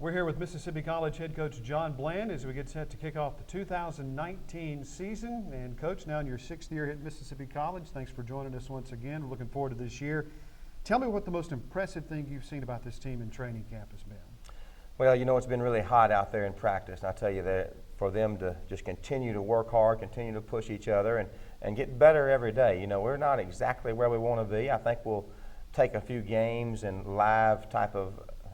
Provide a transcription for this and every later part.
We're here with Mississippi College head coach John Bland as we get set to kick off the 2019 season. And coach, now in your 6th year at Mississippi College, thanks for joining us once again. We're looking forward to this year. Tell me what the most impressive thing you've seen about this team in training camp has been. Well, you know, it's been really hot out there in practice. And I tell you that for them to just continue to work hard, continue to push each other and get better every day. You know, we're not exactly where we want to be. I think we'll take a few games and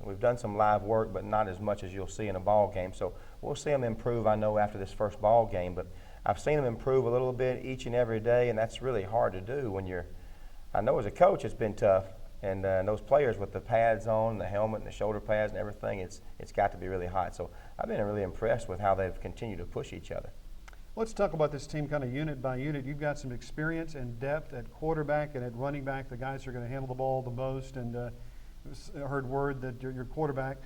we've done some live work, but not as much as you'll see in a ball game. So we'll see them improve, I know, after this first ball game. But I've seen them improve a little bit each and every day, and that's really hard to do when I know as a coach it's been tough. And those players with the pads on, the helmet and the shoulder pads and everything, it's got to be really hot. So I've been really impressed with how they've continued to push each other. Let's talk about this team kind of unit by unit. You've got some experience and depth at quarterback and at running back, the guys who are going to handle the ball the most. And I heard word that your quarterback,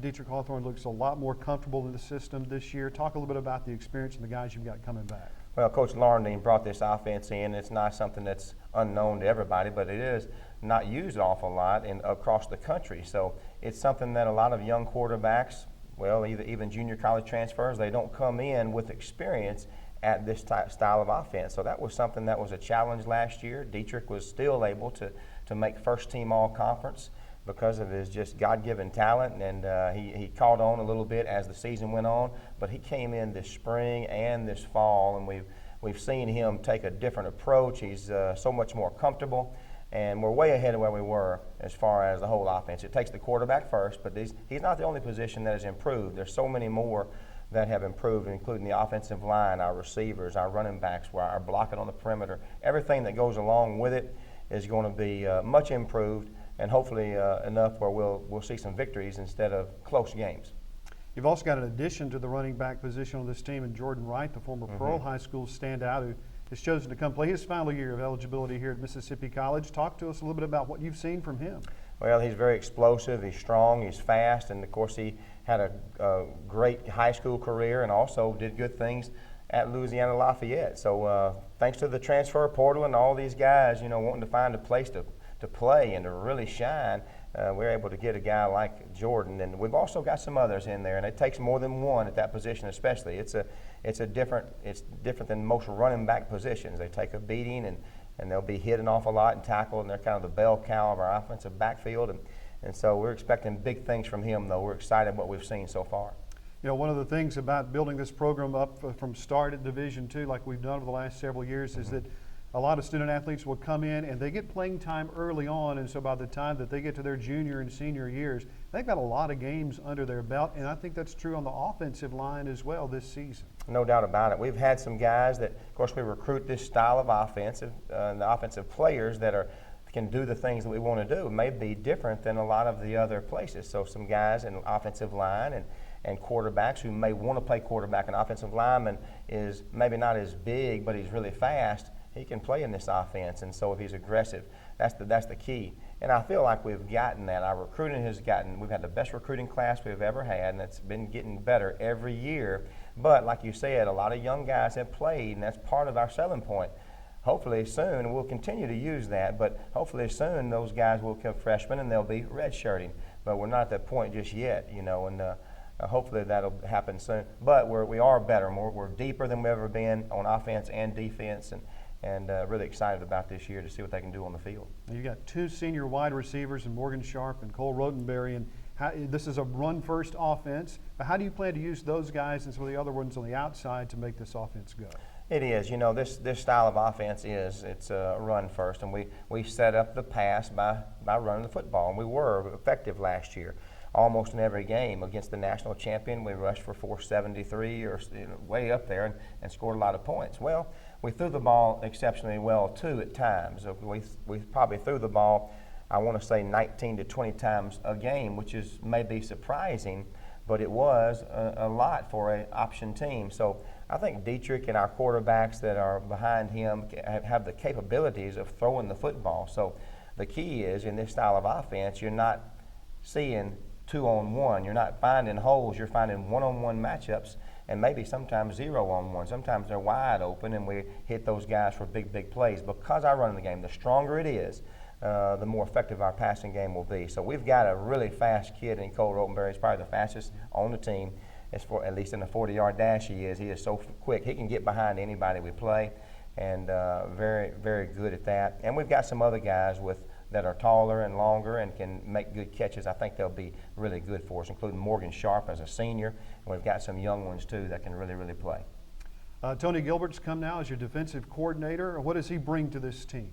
Dietrich Hawthorne, looks a lot more comfortable in the system this year. Talk a little bit about the experience and the guys you've got coming back. Well, Coach Larndine brought this offense in. It's not something that's unknown to everybody, but it is not used an awful lot across the country. So it's something that a lot of young quarterbacks, well, even junior college transfers, they don't come in with experience at this style of offense. So that was something that was a challenge last year. Dietrich was still able to make first team all conference because of his just God-given talent, and he caught on a little bit as the season went on, but he came in this spring and this fall, and we've seen him take a different approach. He's so much more comfortable, and we're way ahead of where we were as far as the whole offense. It takes the quarterback first, but he's not the only position that has improved. There's so many more that have improved, including the offensive line, our receivers, our running backs, our blocking on the perimeter. Everything that goes along with it is going to be much improved, and hopefully enough where we'll see some victories instead of close games. You've also got an addition to the running back position on this team in Jordan Wright, the former Pearl High School standout who has chosen to come play his final year of eligibility here at Mississippi College. Talk to us a little bit about what you've seen from him. Well, he's very explosive, he's strong, he's fast, and of course he had a great high school career and also did good things at Louisiana Lafayette. So thanks to the transfer portal and all these guys, you know, wanting to find a place to play and to really shine, we're able to get a guy like Jordan. And we've also got some others in there, and it takes more than one at that position especially. It's different than most running back positions. They take a beating and they'll be hit an awful lot and tackled, and they're kind of the bell cow of our offensive backfield. And so we're expecting big things from him, though. We're excited what we've seen so far. You know, one of the things about building this program up from start at Division II, like we've done over the last several years, is that a lot of student athletes will come in and they get playing time early on, and so by the time that they get to their junior and senior years, they've got a lot of games under their belt, and I think that's true on the offensive line as well this season. No doubt about it. We've had some guys that, of course, we recruit this style of offense, and the offensive players that can do the things that we want to do. It may be different than a lot of the other places. So some guys in offensive line and quarterbacks who may want to play quarterback. An offensive lineman is maybe not as big, but he's really fast. He can play in this offense, and so if he's aggressive, that's the key. And I feel like we've gotten that. Our recruiting we've had the best recruiting class we've ever had, and it's been getting better every year. But like you said, a lot of young guys have played, and that's part of our selling point. Hopefully soon, we'll continue to use that, but hopefully soon those guys will become freshmen and they'll be redshirting. But we're not at that point just yet, you know, and hopefully that'll happen soon. But we are better. We're deeper than we've ever been on offense and defense, and really excited about this year to see what they can do on the field. You got 2 senior wide receivers in Morgan Sharp and Cole Rotenberry, and this is a run-first offense. But how do you plan to use those guys and some of the other ones on the outside to make this offense go? It is. You know, this style of offense it's run first, and we set up the pass by running the football, and we were effective last year. Almost in every game against the national champion, we rushed for 473 or way up there and scored a lot of points. Well, we threw the ball exceptionally well too at times. We probably threw the ball, I want to say 19 to 20 times a game, which is maybe surprising, but it was a lot for an option team. So I think Dietrich and our quarterbacks that are behind him have the capabilities of throwing the football. So the key is in this style of offense, you're not seeing 2-on-1. You're not finding holes. You're finding one-on-one matchups, and maybe sometimes 0-on-1. Sometimes they're wide open, and we hit those guys for big, big plays. Because I run the game, the stronger it is, the more effective our passing game will be. So we've got a really fast kid in Cole Rotenberry. He's probably the fastest on the team, at least in the 40-yard dash he is. He is so quick. He can get behind anybody we play, and very, very good at that. And we've got some other guys that are taller and longer and can make good catches. I think they'll be really good for us, including Morgan Sharp as a senior. And we've got some young ones, too, that can really, really play. Tony Gilbert's come now as your defensive coordinator. What does he bring to this team?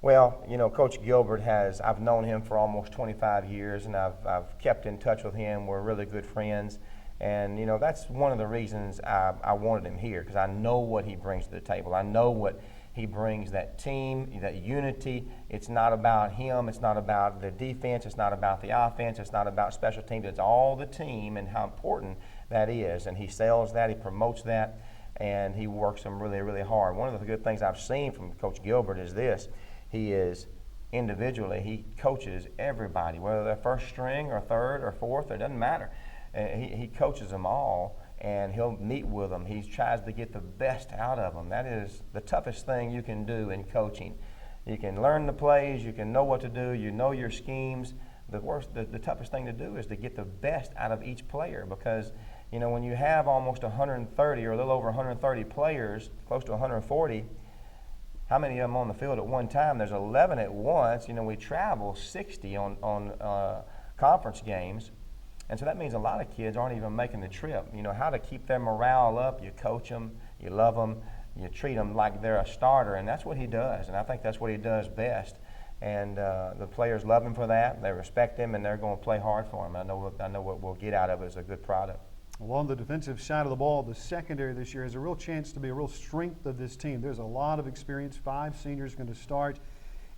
Well, Coach Gilbert I've known him for almost 25 years, and I've kept in touch with him. We're really good friends. And, that's one of the reasons I wanted him here, because I know what he brings to the table. I know what he brings, that team, that unity. It's not about him. It's not about the defense. It's not about the offense. It's not about special teams. It's all the team and how important that is. And he sells that. He promotes that. And he works them really, really hard. One of the good things I've seen from Coach Gilbert is this. He is individually, he coaches everybody, whether they're first string or third or fourth, it doesn't matter. He coaches them all, and he'll meet with them. He tries to get the best out of them. That is the toughest thing you can do in coaching. You can learn the plays, you can know what to do, you know your schemes. The toughest thing to do is to get the best out of each player, because when you have almost 130 or a little over 130 players, close to 140, how many of them on the field at one time? There's 11 at once. We travel 60 on conference games. And so that means a lot of kids aren't even making the trip. How to keep their morale up, you coach them, you love them, you treat them like they're a starter, and that's what he does. And I think that's what he does best. And the players love him for that. They respect him, and they're going to play hard for him. I know what we'll get out of it is a good product. Well, on the defensive side of the ball, the secondary this year has a real chance to be a real strength of this team. There's a lot of experience. 5 seniors going to start.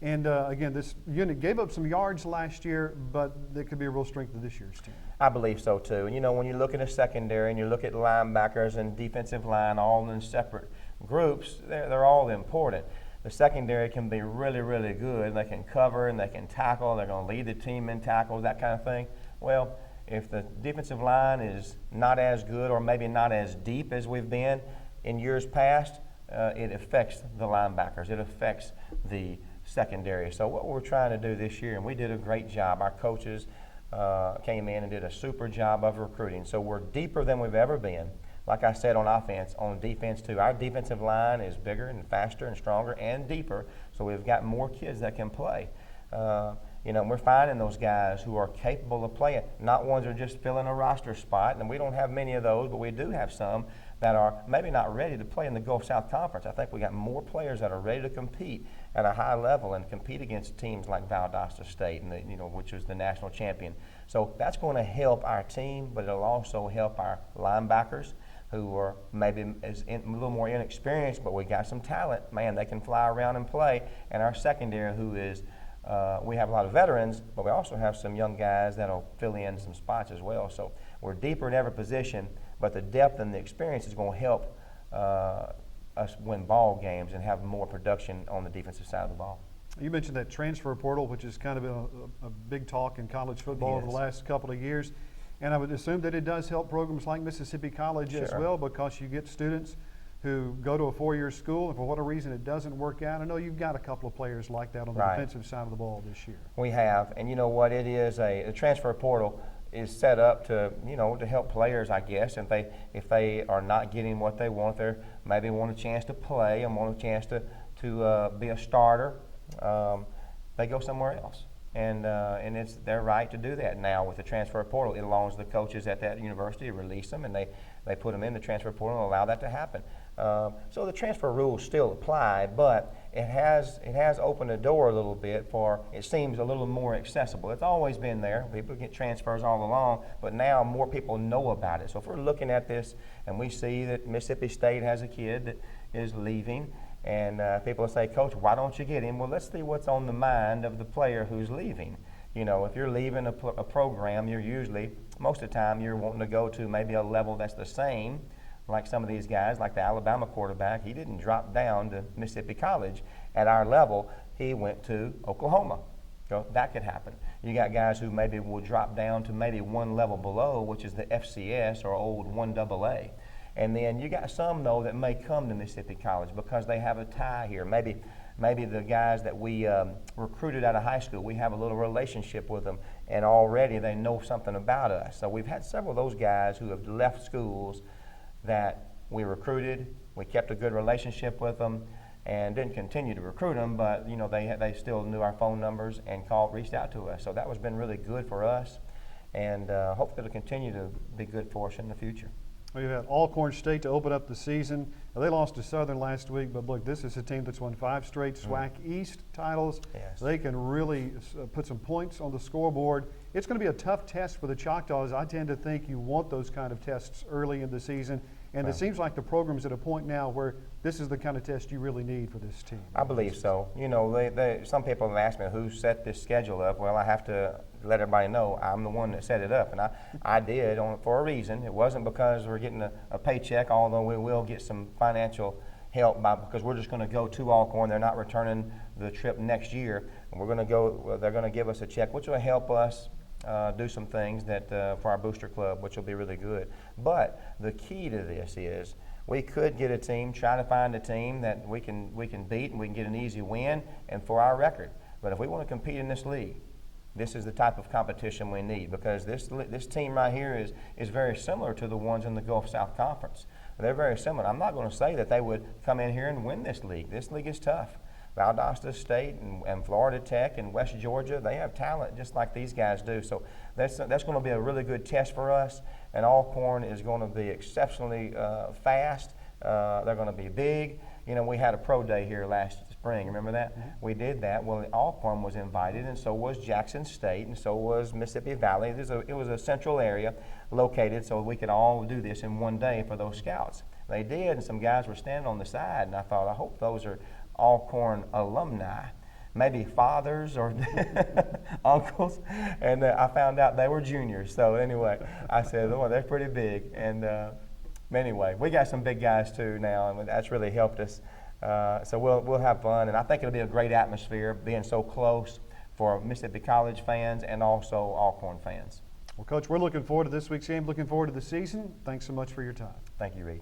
And again, this unit gave up some yards last year, but they could be a real strength of this year's team. I believe so, too. And when you look at a secondary and you look at linebackers and defensive line all in separate groups, they're all important. The secondary can be really, really good. They can cover and they can tackle. They're going to lead the team in tackles, that kind of thing. Well, if the defensive line is not as good or maybe not as deep as we've been in years past, it affects the linebackers. It affects the secondary. So what we're trying to do this year, and we did a great job, our coaches came in and did a super job of recruiting. So we're deeper than we've ever been. Like I said, on offense, on defense too. Our defensive line is bigger and faster and stronger and deeper, so we've got more kids that can play. We're finding those guys who are capable of playing, not ones who are just filling a roster spot, and we don't have many of those, but we do have some that are maybe not ready to play in the Gulf South Conference. I think we got more players that are ready to compete at a high level and compete against teams like Valdosta State, and which is the national champion. So that's going to help our team, but it'll also help our linebackers, who are maybe a little more inexperienced, but we got some talent. Man, they can fly around and play. And our secondary, who is, we have a lot of veterans, but we also have some young guys that'll fill in some spots as well. So we're deeper in every position, but the depth and the experience is going to help us win ball games and have more production on the defensive side of the ball. You mentioned that transfer portal, which has kind of been a big talk in college football over the last couple of years. And I would assume that it does help programs like Mississippi College as well, because you get students who go to a 4-year school, and for whatever reason it doesn't work out. I know you've got a couple of players like that on the defensive side of the ball this year. We have, and you know what, it is the transfer portal is set up to, to help players, I guess. If they are not getting what they want, they maybe want a chance to play and want a chance to be a starter, they go somewhere else. And it's their right to do that now with the transfer portal. It allows the coaches at that university to release them, and they put them in the transfer portal and allow that to happen. So the transfer rules still apply, but it has opened the door a little bit for, it seems, a little more accessible. It's always been there. People get transfers all along, but now more people know about it. So if we're looking at this and we see that Mississippi State has a kid that is leaving, and people will say, Coach, why don't you get him? Well, let's see what's on the mind of the player who's leaving. If you're leaving a program, you're usually, most of the time, you're wanting to go to maybe a level that's the same, like some of these guys, like the Alabama quarterback. He didn't drop down to Mississippi College at our level. He went to Oklahoma. So that could happen. You got guys who maybe will drop down to maybe one level below, which is the FCS or old 1AA. And then you got some, though, that may come to Mississippi College because they have a tie here. Maybe maybe the guys that we recruited out of high school, we have a little relationship with them, and already they know something about us. So we've had several of those guys who have left schools that we recruited, we kept a good relationship with them, and didn't continue to recruit them, but you know they still knew our phone numbers and reached out to us. So that was been really good for us, and hopefully it'll continue to be good for us in the future. We've had Alcorn State to open up the season. Now, they lost to Southern last week, but look, this is a team that's won 5 straight SWAC East titles. Yes. They can really put some points on the scoreboard. It's going to be a tough test for the Choctaws. I tend to think you want those kind of tests early in the season, and it seems like the program's at a point now where this is the kind of test you really need for this team. I believe so. You know, some people have asked me who set this schedule up. Well, I have to let everybody know I'm the one that set it up, and I did for a reason. It wasn't because we're getting a paycheck, although we will get some financial help because we're just going to go to Alcorn. They're not returning the trip next year, and we're going to go. Well, they're going to give us a check, which will help us do some things that for our booster club, which will be really good. But the key to this is we could get a team, try to find a team that we can beat and we can get an easy win and for our record. But if we want to compete in this league, this is the type of competition we need, because this team right here is very similar to the ones in the Gulf South Conference. They're very similar. I'm not going to say that they would come in here and win this league. This league is tough. Valdosta State and Florida Tech and West Georgia, they have talent just like these guys do. So that's going to be a really good test for us. And Alcorn is going to be exceptionally fast. They're going to be big. You know, we had a pro day here last spring. Remember that? Mm-hmm. We did that. Well, Alcorn was invited, and so was Jackson State, and so was Mississippi Valley. It was a central area located so we could all do this in one day for those scouts. They did, and some guys were standing on the side, and I thought, I hope those are Alcorn alumni, maybe fathers or uncles, and I found out they were juniors. So anyway, I said, oh, they're pretty big. And anyway, we got some big guys too now, and that's really helped us. So we'll have fun, and I think it'll be a great atmosphere being so close for Mississippi College fans and also Alcorn fans. Well, Coach, we're looking forward to this week's game, looking forward to the season. Thanks so much for your time. Thank you, Reed.